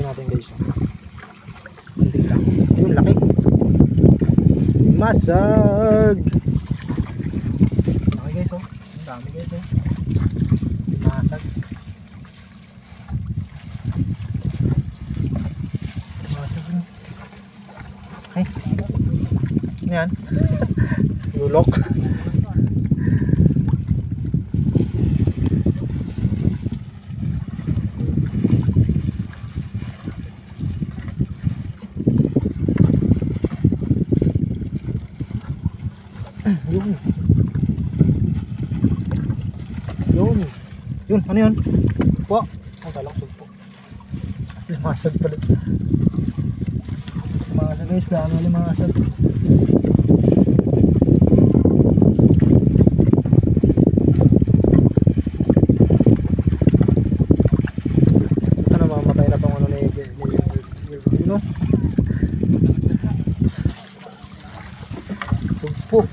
natin guys. Hindi lang. Ayun, laki. Masag. Okay guys, oh. Ang dami guys, oh. Masag. Masag yun. Ay. Ano yan? Lulok. Yun. Yun. Yun, ano yun? Po. Ang talang sugpo. Limasag pala. Limasag guys, dami limasag. Ito na, mamatay na tong ano na yun. No? Sugpo.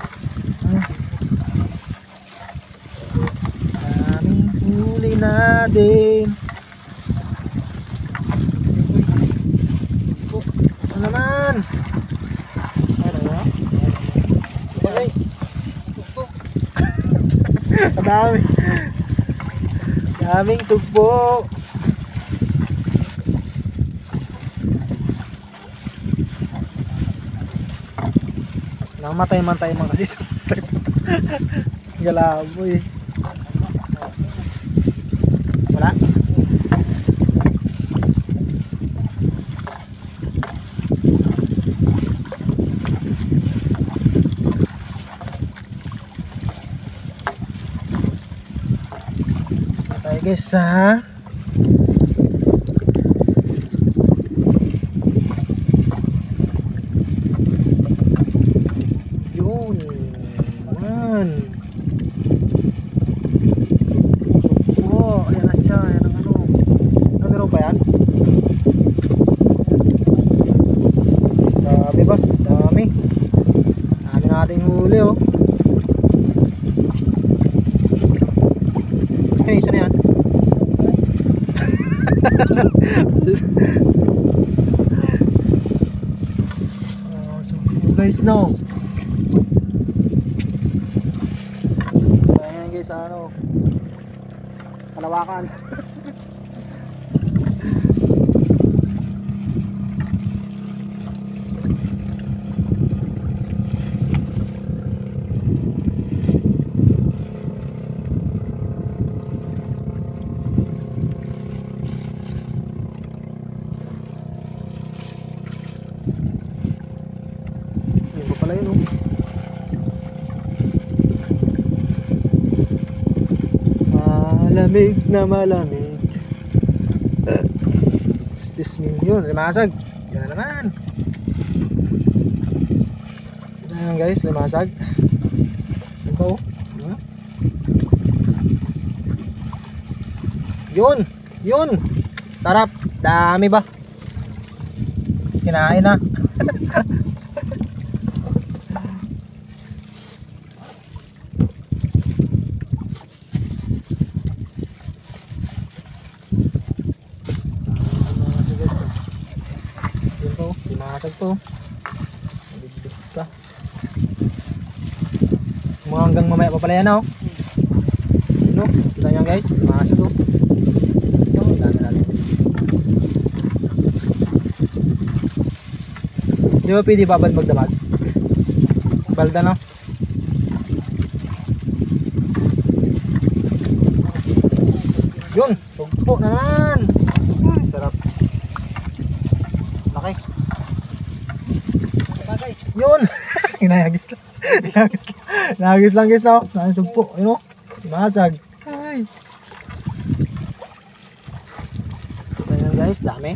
Aming huli natin. Ano naman? Ano na? Okay. Kadami. Daming sugpo. Namatay-mantay man kasi ito. Galaboy. Wala. Tayo guys ha. Yun. Man. Oh, ayan na siya. Ayan ang ano. Meron pa yan? Dami ba? Dami. Dami nating huli oh. Okay, isa na yan. So guys, no. Ayan guys, ano, Kalawakan. Yun pala yun oh. Malamig na malamig. Excuse me. Yun, limasag. Yan na naman. Ito na yan guys, limasag. Ito oh. Yun. Yun. Sarap. Dami ba? Kinain na. Masag to. Nabigdig ka. Mga hanggang mamaya pa pala yan oh. Ano? Kita nyo guys. Masag oh. Yung dami natin. Di ba pwede babad magdamag? Balda no? Yun. Tugpo naman. Sarap. Laki. Yun. Inayagis lang. Inayagis lang guys na. Nasugpo. Ayun o. Masag. Ay. Ganyan guys. Dami.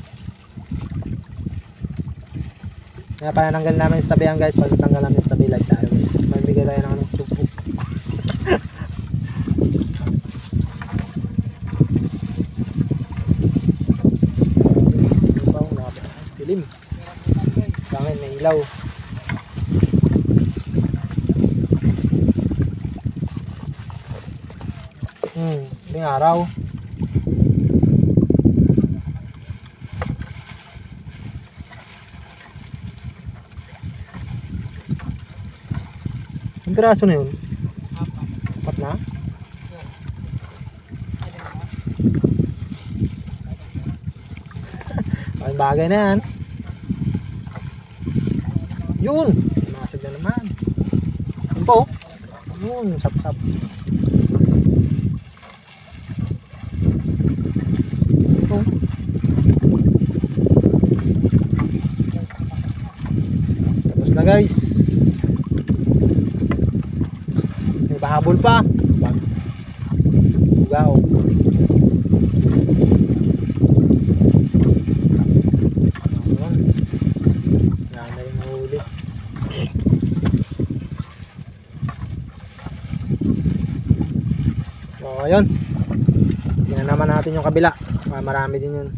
Kaya panananggal namin sa tabi yan guys. Pag tanggal namin sa tabi like tayo guys. May bigay tayo ng anong sugpo. Dilim. Bangin may ilaw. May araw. Yung piraso na yun. Apat na? Ang bagay na yan. Yun! Masag na naman. Yun po. Yun, sap-sap. Ito. Tapos na guys. May bahabol pa. Ugaw. Yan na yung mahuli. So ayun. Tingnan naman natin yung kabila. Marami din yun.